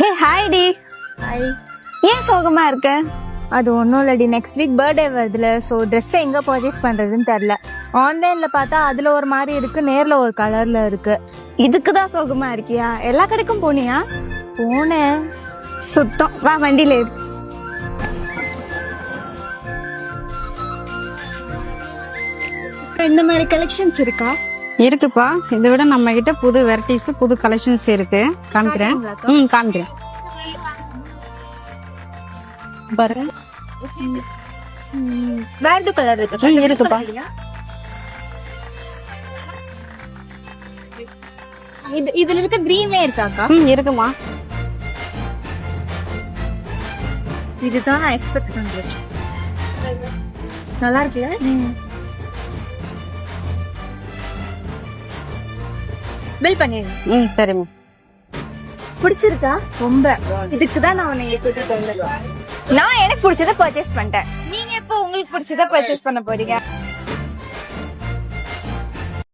Hey hi D. Hi. ஏன் சோகமா இருக்க? அது ஒன்றும் இல்லடி, நெக்ஸ்ட் வீக் பர்த்டே வருதுல, ஸோ ட்ரெஸ்ஸை எங்கே பர்ச்சேஸ் பண்ணுறதுன்னு தெரில. ஆன்லைனில் பார்த்தா அதில் ஒரு மாதிரி இருக்குது, நேரில் ஒரு கலரில் இருக்குது. இதுக்கு தான் சோகமா இருக்கியா? எல்லா கடைக்கும் போனியா? போனேன். சுத்தம். வா வண்டியில ஏறு. இந்த மாதிரி கலெக்ஷன்ஸ் இருக்கா? இருக்குப்பா. இதை விட நம்ம கிட்ட புது வெரைட்டிஸ் புது கலெக்ஷன்ஸ் இருக்கு. காமிக்கிறேன். காமிக்கிறேன் பாருங்க. வேறு கலர் இருக்கு. இருக்குப்பா. இதுல இருக்க கிரீன்லயே இருக்காக்கா? இருக்குமா. இதுதான் நான் எக்ஸ்பெக்ட் பண்றேன். நல்லா இருக்குல்ல? பில் பண்ணிடுங்க. சரிம்மா. பிடிச்சிருக்கா? ரொம்ப. இதுக்கு தான் நான் உன்னை கூட்டிட்டு வந்தேன். நான் எனக்கு பிடிச்சத பர்ச்சேஸ் பண்ணிட்டேன். நீங்க எப்போ உங்களுக்கு பிடிச்சத பர்ச்சேஸ் பண்ண போறீங்க?